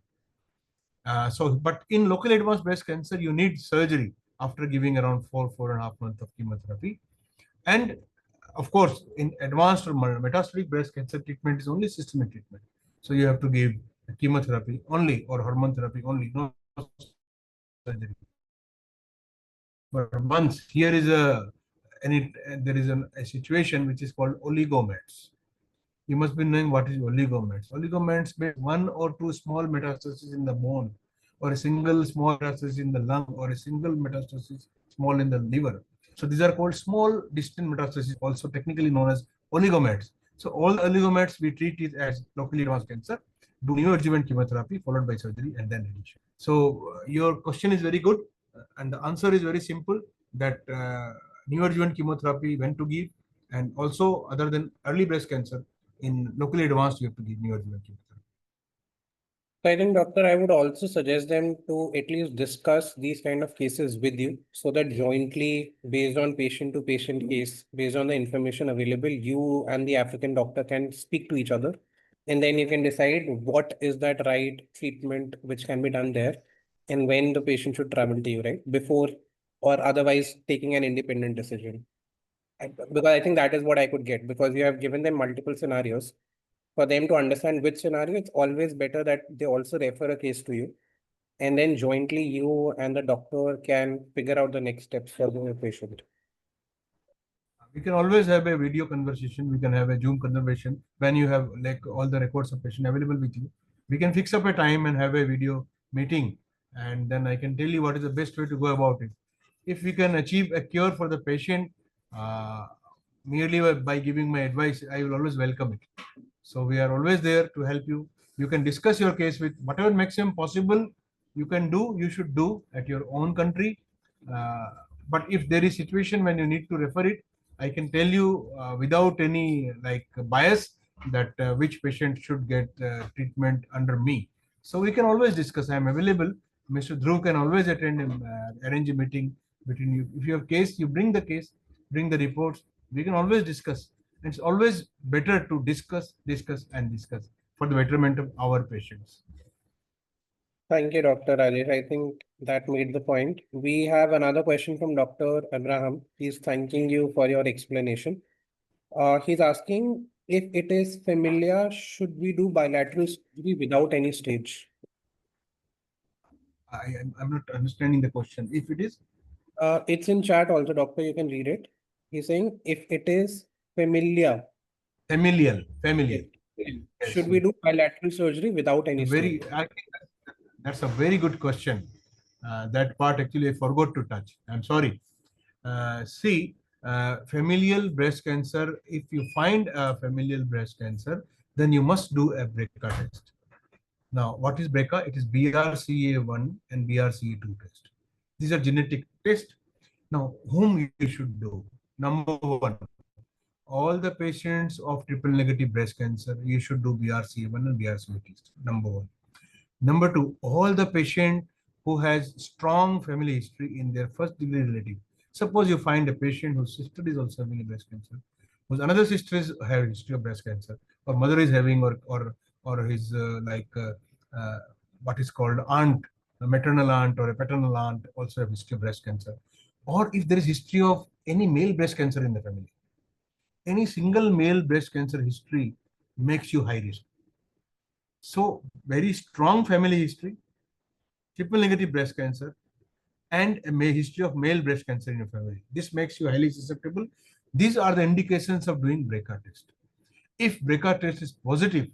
But in locally advanced breast cancer, you need surgery after giving around 4.5 months of chemotherapy. And of course, in advanced or metastatic breast cancer, treatment is only systemic treatment. So you have to give chemotherapy only or hormone therapy only, no surgery. But once here is there is a situation which is called oligomets. You must be knowing what is oligomets. Oligomets means one or two small metastases in the bone, or a single small metastasis in the lung, or a single metastasis small in the liver. So these are called small distant metastases, also technically known as oligomets. So all the oligomets we treat it as locally advanced cancer, do neoadjuvant chemotherapy followed by surgery and then radiation. So your question is very good, and the answer is very simple. That neoadjuvant chemotherapy when to give, and also other than early breast cancer, in locally advanced, you have to give neoadjuvant chemotherapy. So I think, doctor, I would also suggest them to at least discuss these kind of cases with you so that jointly, based on patient to patient case, based on the information available, you and the African doctor can speak to each other. And then you can decide what is that right treatment which can be done there and when the patient should travel to you, right? Before or otherwise taking an independent decision. Because I think that is what I could get because you have given them multiple scenarios for them to understand which scenario, it's always better that they also refer a case to you. And then jointly, you and the doctor can figure out the next steps for the patient. We can always have a video conversation. We can have a Zoom conversation when you have like all the records of patient available with you. We can fix up a time and have a video meeting, and then I can tell you what is the best way to go about it. If we can achieve a cure for the patient uh, merely by giving my advice, I will always welcome it. So we are always there to help you. You can discuss your case with whatever maximum possible you can do, you should do at your own country. Uh, but if there is situation when you need to refer it, I can tell you without any like bias that which patient should get treatment under me. So we can always discuss. I am available. Mr. Dhruv can always attend and arrange a meeting between you. If you have case, you bring the case, bring the reports. We can always discuss. It's always better to discuss, and discuss for the betterment of our patients. Thank you, Dr. Rajesh. I think that made the point. We have another question from Dr. Abraham. He's thanking you for your explanation. He's asking if it is familiar, should we do bilateral surgery without any stage? I'm not understanding the question. If it is It's in chat also, doctor, you can read it. He's saying if it is familiar, familial, yes, yes, should we do bilateral surgery without any stage? I think that's a very good question. That part actually I forgot to touch. I'm sorry. See, familial breast cancer, if you find a familial breast cancer, then you must do a BRCA test. Now, what is BRCA? It is BRCA1 and BRCA2 test. These are genetic tests. Now, whom you should do? Number one, all the patients of triple negative breast cancer, you should do BRCA1 and BRCA2 test. Number one. Number two, all the patient who has strong family history in their first degree relative. Suppose you find a patient whose sister is also having a breast cancer, whose another sister is having history of breast cancer, or mother is having, or his uh, what is called aunt, a maternal aunt or a paternal aunt also have history of breast cancer, or if there is history of any male breast cancer in the family, any single male breast cancer history makes you high risk. So very strong family history, triple negative breast cancer, and a history of male breast cancer in your family. This makes you highly susceptible. These are the indications of doing BRCA test. If BRCA test is positive,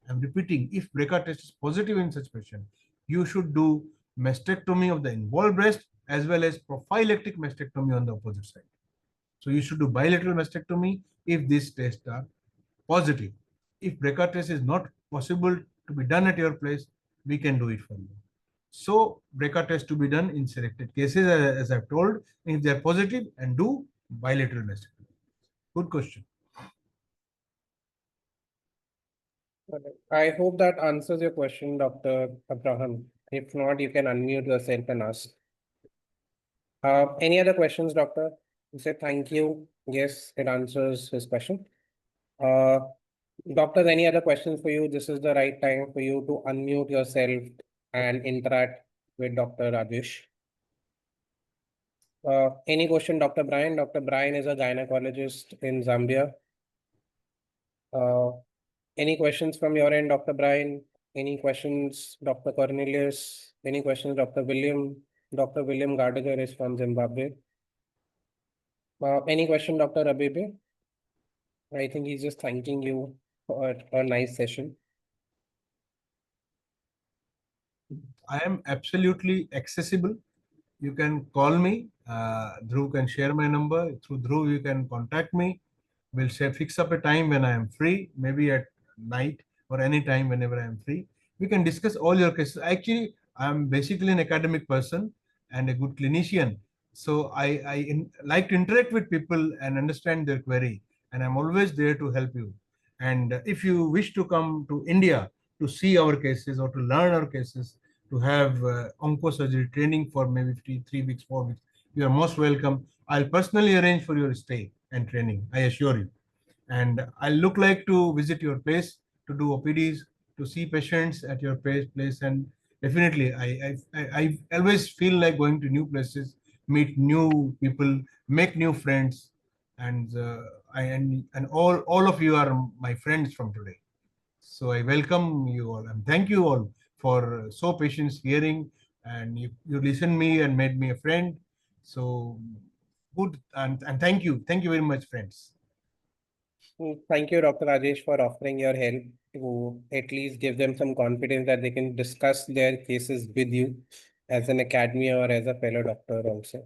I'm repeating, if BRCA test is positive in such patient, you should do mastectomy of the involved breast as well as prophylactic mastectomy on the opposite side. So you should do bilateral mastectomy if these tests are positive. If BRCA test is not possible to be done at your place, we can do it for you. So BRCA test to be done in selected cases, as I've told, if they are positive, and do bilateral mastectomy. Good question. I hope that answers your question, Dr. Abraham. If not, you can unmute yourself and ask. Any other questions, doctor? You said thank you. Yes, it answers his question. Uh, Doctor, any other questions for you? This is the right time for you to unmute yourself and interact with Dr. Rajesh. Any question, Dr. Brian? Dr. Brian is a gynecologist in Zambia. Uh, any questions from your end, Dr. Brian? Any questions, Dr. Cornelius? Any questions, Dr. William? Dr. William Gardiner is from Zimbabwe. Any question, Dr. Abebe? I think he's just thanking you for a nice session. I am absolutely accessible. You can call me. Dhruv can share my number. Through Dhruv, you can contact me. We'll say fix up a time when I am free, maybe at night or any time whenever I am free. We can discuss all your cases. Actually, I'm basically an academic person and a good clinician. So I like to interact with people and understand their query. And I'm always there to help you. And if you wish to come to India, to see our cases or to learn our cases, to have oncosurgery training for maybe 3 weeks, 4 weeks, you are most welcome. I'll personally arrange for your stay and training, I assure you. And I look like to visit your place to do OPDs, to see patients at your place. And definitely, I always feel like going to new places, meet new people, make new friends, and and all of you are my friends from today. So I welcome you all and thank you all for so patience hearing, and you listened me and made me a friend. So good, and thank you very much, friends. Thank you, Dr. Rajesh, for offering your help to at least give them some confidence that they can discuss their cases with you as an academy or as a fellow doctor also.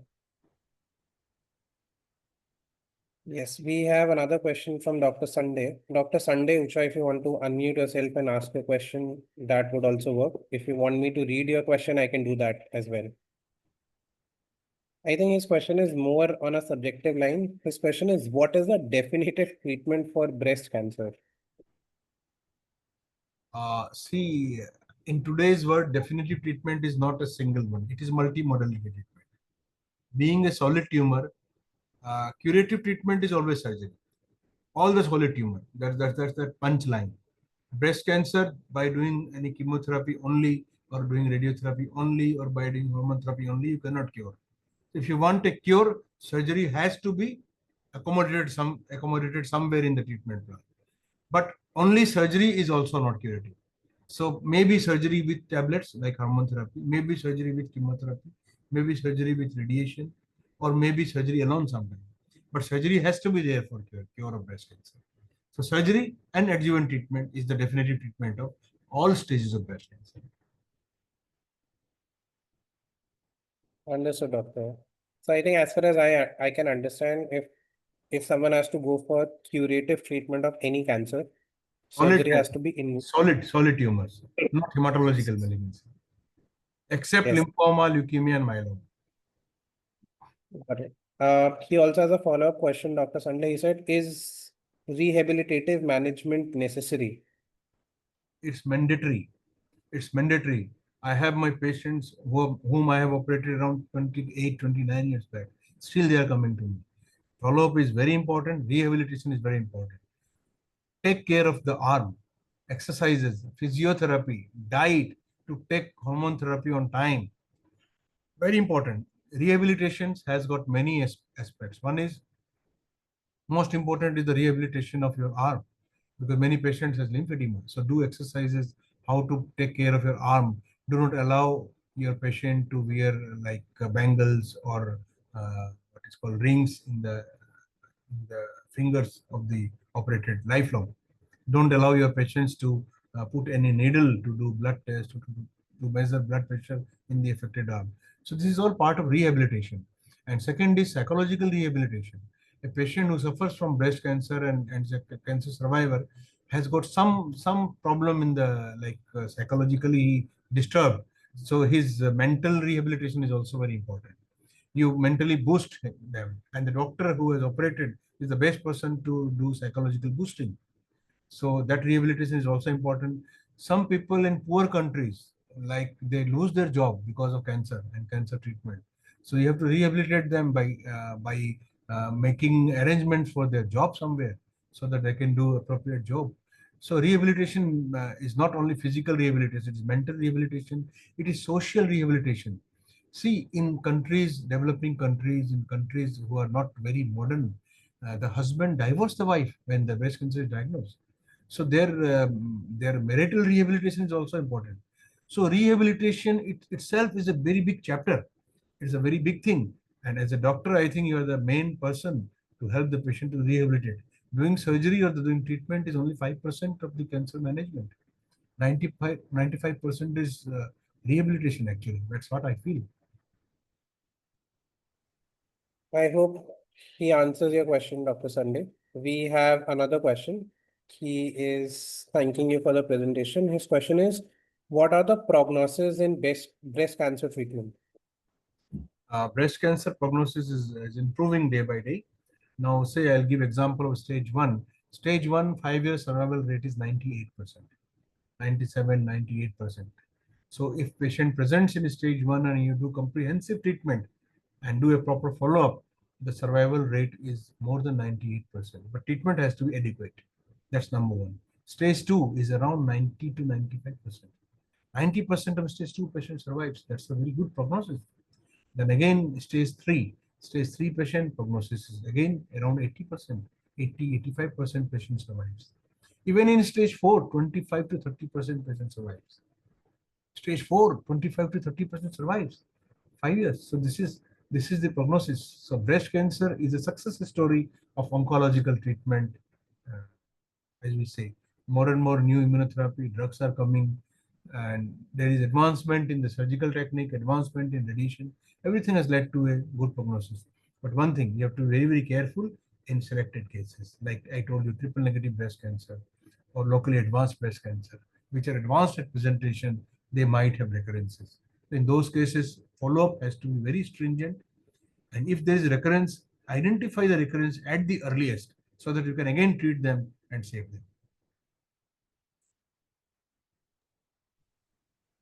Yes, we have another question from Dr. Sunday. Dr. Sunday Ucha, if you want to unmute yourself and ask a question, that would also work. If you want me to read your question, I can do that as well. I think his question is more on a subjective line. His question is, what is the definitive treatment for breast cancer? See, in today's world, definitive treatment is not a single one. It is multimodality treatment. Being a solid tumor, curative treatment is always surgery. All the solid tumor. That's that punchline. Breast cancer, by doing any chemotherapy only, or doing radiotherapy only, or by doing hormone therapy only, you cannot cure. If you want a cure, surgery has to be accommodated somewhere in the treatment plan. But only surgery is also not curative. So maybe surgery with tablets like hormone therapy, maybe surgery with chemotherapy, maybe surgery with radiation, or maybe surgery alone sometimes. But surgery has to be there for cure of breast cancer. So surgery and adjuvant treatment is the definitive treatment of all stages of breast cancer. Understood, doctor. So I think as far as I can understand, if someone has to go for curative treatment of any cancer, Solid surgery has cancer, to be in. solid tumors, not hematological malignancy, except Yes, lymphoma, leukemia, and myeloma. got it. He also has a follow-up question, Dr. Sunday. He said, is rehabilitative management necessary? It's mandatory. It's mandatory. I have my patients whom I have operated around 28, 29 years back. Still, they are coming to me. Follow-up is very important. Rehabilitation is very important. Take care of the arm, exercises, physiotherapy, diet, to take hormone therapy on time. Very important. Rehabilitation has got many aspects. One is, most important is the rehabilitation of your arm, because many patients has lymphedema. So do exercises, how to take care of your arm. Do not allow your patient to wear like bangles or what is called rings in the fingers of the operated lifelong. Don't allow your patients to put any needle to do blood test, to measure blood pressure in the affected arm. So this is all part of rehabilitation. And second is psychological rehabilitation. A patient who suffers from breast cancer and is a cancer survivor has got some problem in the like psychologically disturbed. So his mental rehabilitation is also very important. You mentally boost them, and the doctor who has operated is the best person to do psychological boosting. So that rehabilitation is also important. Some people in poor countries, like they lose their job because of cancer and cancer treatment. So you have to rehabilitate them by making arrangements for their job somewhere so that they can do appropriate job. So rehabilitation is not only physical rehabilitation, it is mental rehabilitation, it is social rehabilitation. See, in countries, developing countries, in countries who are not very modern, the husband divorced the wife when the breast cancer is diagnosed. So their marital rehabilitation is also important. So rehabilitation itself is a very big chapter. It's a very big thing. And as a doctor, I think you are the main person to help the patient to rehabilitate. Doing surgery or doing treatment is only 5% of the cancer management. 95% is rehabilitation actually. That's what I feel. I hope he answers your question, Dr. Sunday. We have another question. He is thanking you for the presentation. His question is, what are the prognosis in breast cancer treatment? Breast cancer prognosis is improving day by day. Now, say I'll give example of stage one. Stage one, 5 year survival rate is 98%. 97, 98%. So if patient presents in stage 1 and you do comprehensive treatment and do a proper follow-up, the survival rate is more than 98%. But treatment has to be adequate. That's number one. Stage 2 is around 90 to 95%. 90% of stage 2 patient survives. That's a very good prognosis. Then again, stage 3 patient prognosis is again around 80%, 80, 85% patient survives. Even in stage 4, 25 to 30% patient survives. Stage 4, 25 to 30% survives. 5 years. So this is the prognosis. So breast cancer is a success story of oncological treatment. Uh, as we say, more and more new immunotherapy drugs are coming, and there is advancement in the surgical technique, advancement in radiation. Everything has led to a good prognosis. But one thing, you have to be very, very careful in selected cases. Like I told you, triple negative breast cancer or locally advanced breast cancer, which are advanced at presentation, they might have recurrences. In those cases, follow-up has to be very stringent. And if there is recurrence, identify the recurrence at the earliest so that you can again treat them and save them.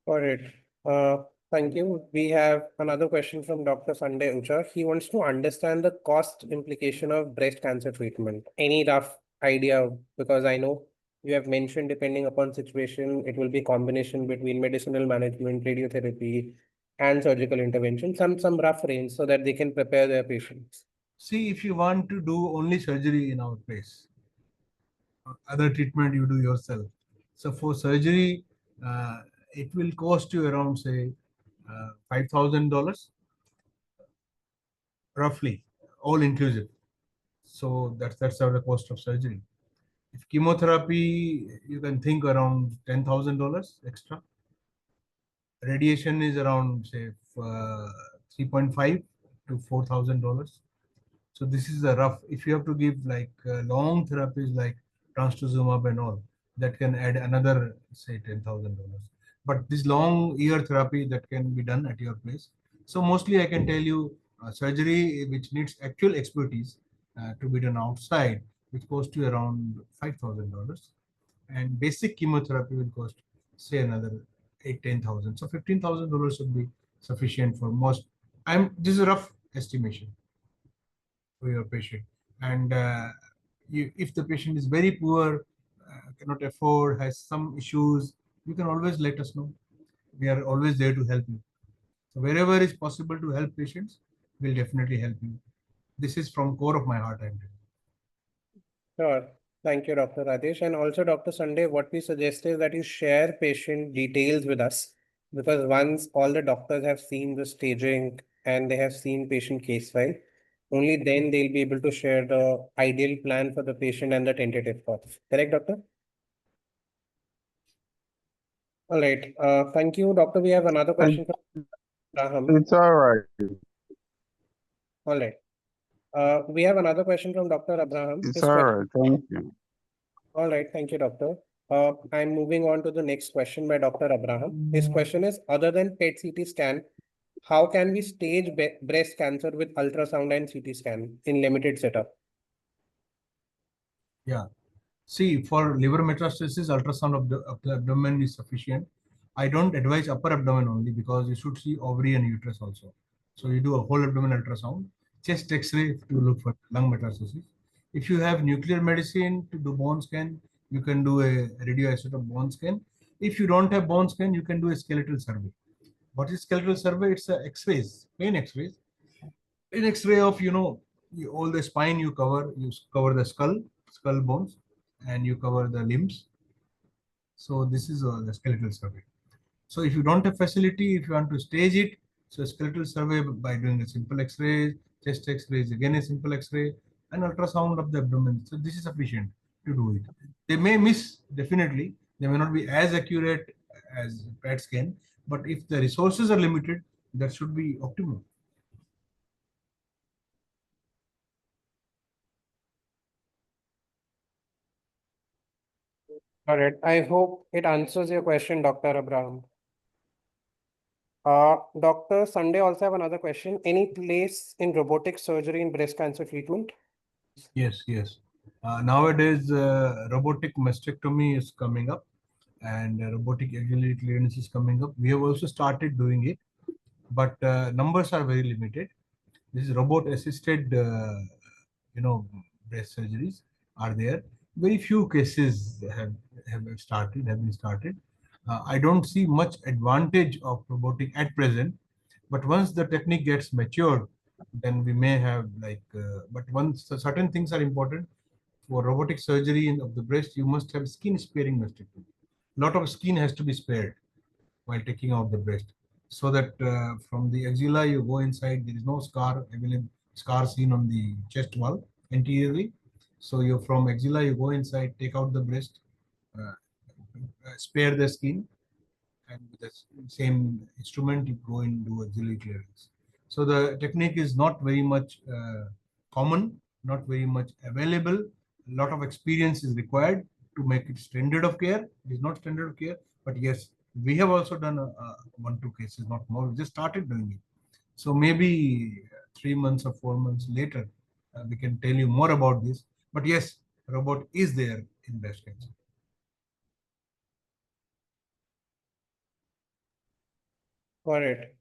Got it. Thank you. We have another question from Dr. Sanjay Uchar. He wants to understand the cost implication of breast cancer treatment. Any rough idea? Because I know you have mentioned depending upon situation, it will be combination between medicinal management, radiotherapy, and surgical intervention. Some rough range so that they can prepare their patients. See, if you want to do only surgery in our place, other treatment you do yourself. So for surgery, it will cost you around say $5,000 roughly, all inclusive. So that's how the cost of surgery. If chemotherapy, you can think around $10,000 extra. Radiation is around say 3.5 to $4,000. So this is a rough. If you have to give like long therapies like trastuzumab and all, that can add another say $10,000. But this long year therapy that can be done at your place. So mostly I can tell you surgery which needs actual expertise to be done outside, which costs you around $5,000, and basic chemotherapy will cost say another 8, 10,000. So $15,000 should be sufficient for most. This is a rough estimation for your patient. And if the patient is very poor, cannot afford, has some issues, you can always let us know. We are always there to help you. So wherever is possible to help patients, we'll definitely help you. This is from core of my heart. I'm telling Sure. Thank you, Dr. Rajesh. And also, Dr. Sunday, what we suggest is that you share patient details with us, because once all the doctors have seen the staging and they have seen patient case file, only then they'll be able to share the ideal plan for the patient and the tentative cost. Correct, doctor? All right. Thank you, doctor. We have another And question from Abraham. it's all right. All right. We have another question from Dr. Abraham. It's His all question. right. Thank you. All right, thank you, doctor. I'm moving on to the next question by Dr. Abraham. His question is, other than PET CT scan, how can we stage breast cancer with ultrasound and CT scan in limited setup? you. Yeah. See, for liver metastasis, ultrasound of the abdomen is sufficient. I don't advise upper abdomen only because you should see ovary and uterus also. So you do a whole abdomen ultrasound, chest X-ray to look for lung metastasis. If you have nuclear medicine to do bone scan, you can do a radioisotope bone scan. If you don't have bone scan, you can do a skeletal survey. What is skeletal survey? It's a X-rays, plain X-rays. An X-ray of all the spine you cover the skull bones, and you cover the limbs. So this is the skeletal survey. So if you don't have facility, if you want to stage it, so skeletal survey by doing a simple X-ray, chest X-rays, again a simple X-ray, and ultrasound of the abdomen. So this is sufficient to do it. They may miss, definitely. They may not be as accurate as PET scan, but if the resources are limited, that should be optimal. All right, I hope it answers your question, Dr. Abraham. Dr. Sunday also have another question. Any place in robotic surgery in breast cancer treatment? Yes, yes. Nowadays, robotic mastectomy is coming up, and robotic axillary clearance is coming up. We have also started doing it, but numbers are very limited. This is robot assisted, breast surgeries are there. Very few cases have been started. I don't see much advantage of robotic at present, but once the technique gets matured, then we may have but once certain things are important for robotic surgery of the breast, you must have skin sparing mastectomy. Lot of skin has to be spared while taking out the breast, so that from the axilla you go inside, there is no scar seen on the chest wall anteriorly. So you from axilla you go inside, take out the breast, uh, spare the skin, and with the same instrument you go and do axillary clearance. So the technique is not very much common, not very much available. A lot of experience is required to make it standard of care. It is not standard of care, but yes, we have also done one, two cases, not more. We just started doing it. So maybe 3 months or 4 months later, we can tell you more about this. But yes, robot is there in breast cancer. Got it.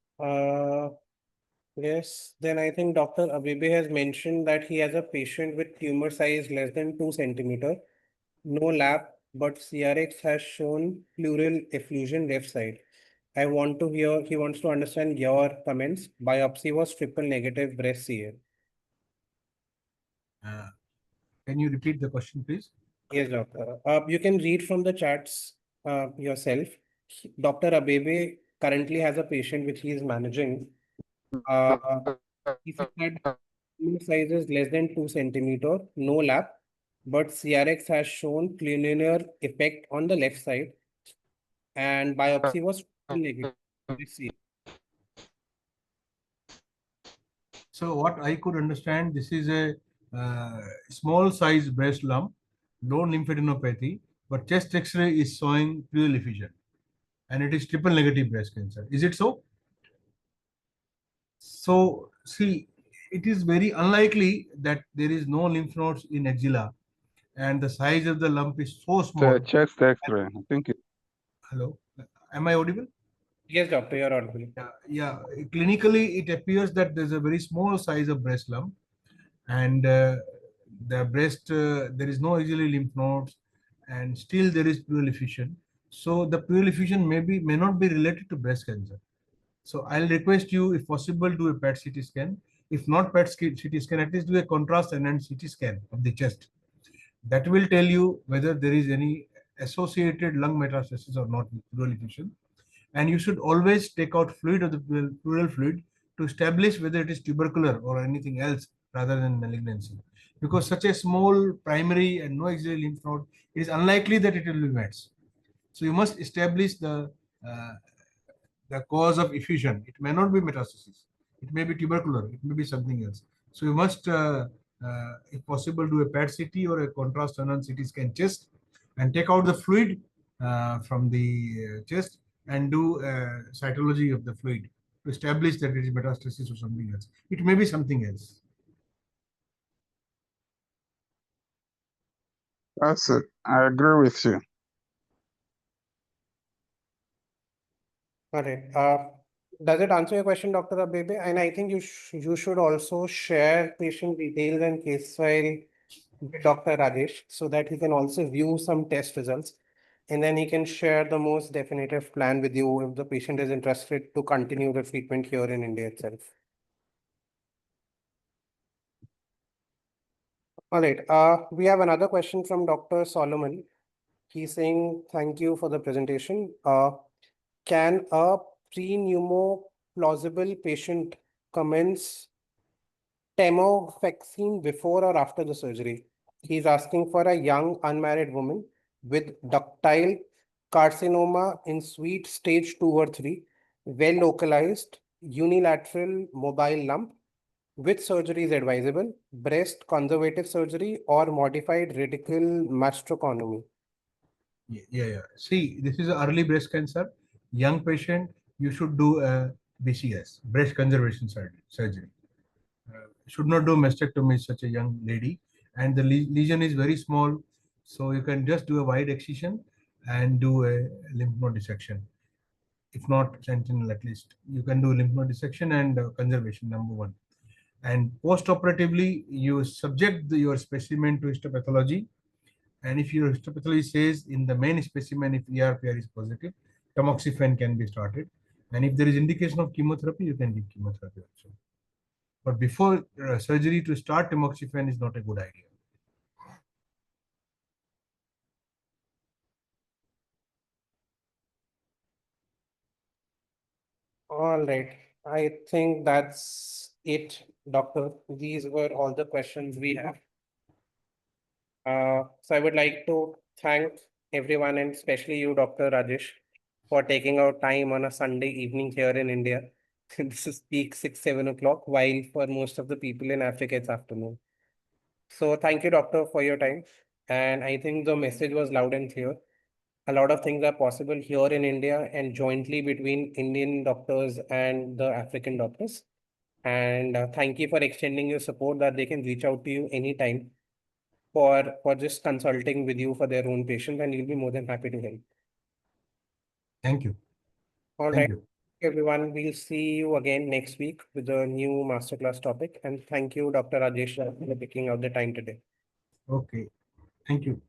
Yes, then I think Dr. Abebe has mentioned that he has a patient with tumor size less than 2 centimeter, no lab, but CRX has shown pleural effusion left side. I want to hear, he wants to understand your comments. Biopsy was triple negative breast CA. Uh, can you repeat the question, please? Yes, doctor. You can read from the chats yourself. Dr. Abebe currently has a patient which he is managing. Uh, he said that tumor size is less than 2 centimeter, no lab, but CRX has shown linear effect on the left side, and biopsy was negative. Let's see. So what I could understand, this is a small size breast lump, no lymphadenopathy, but chest X-ray is showing pleural effusion, and it is triple negative breast cancer. Is it so? So see, it is very unlikely that there is no lymph nodes in axilla, and the size of the lump is so The small. chest X-ray. I think it. Hello, am I audible? Yes, doctor, you're audible. Yeah. Clinically, it appears that there's a very small size of breast lump, and the breast there is no axillary lymph nodes, and still there is pleural effusion. So the pleural effusion may not be related to breast cancer. So I'll request you, if possible, do a PET CT scan. If not PET CT scan, at least do a contrast and CT scan of the chest. That will tell you whether there is any associated lung metastasis or not with pleural effusion. And you should always take out fluid of the pleural fluid to establish whether it is tubercular or anything else rather than malignancy. Because such a small primary and no axillary lymph node, it is unlikely that it will be mets. So you must establish uh, the cause of effusion. It may not be metastasis. It may be tubercular. It may be something else. So you must, if possible, do a PET CT or a contrast and CT scan chest, and take out the fluid from the chest and do cytology of the fluid to establish that it is metastasis or something else. It may be something else. That's it. I agree with you. All right. Does it answer your question, Dr. Abebe? And I think you should also share patient details and case file with Dr. Rajesh so that he can also view some test results. And then he can share the most definitive plan with you if the patient is interested to continue the treatment here in India itself. All right. We have another question from Dr. Solomon. He's saying, thank you for the presentation. Can a pre-pneumo-plausible patient commence tamoxifen before or after the surgery? He's asking for a young unmarried woman with ductile carcinoma in sweet stage 2 or 3, well localized, unilateral mobile lump. Which surgery is advisable? Breast conservative surgery or modified radical mastectomy? Yeah. See, this is early breast cancer. Young patient, you should do a BCS, breast conservation surgery. Should not do mastectomy such a young lady, and the lesion is very small, so you can just do a wide excision and do a lymph node dissection. If not sentinel, at least you can do lymph node dissection and conservation, number one. And post-operatively, you subject your specimen to histopathology. And if your histopathology says in the main specimen, if ER/PR is positive, tamoxifen can be started. And if there is indication of chemotherapy, you can give chemotherapy also. But before surgery to start tamoxifen is not a good idea. All right. I think that's it, Doctor. These were all the questions we have. So I would like to thank everyone and especially you, Dr. Rajesh, for taking out time on a Sunday evening here in India. This is peak 6, 7 o'clock, while for most of the people in Africa, it's afternoon. So thank you, Doctor, for your time. And I think the message was loud and clear. A lot of things are possible here in India and jointly between Indian doctors and the African doctors. And thank you for extending your support that they can reach out to you anytime for just consulting with you for their own patients, and you'll be more than happy to help. Thank you. All Thank right, you. everyone. We'll see you again next week with a new masterclass topic. And thank you, Dr. Rajesh, for picking out the time today. Okay. Thank you.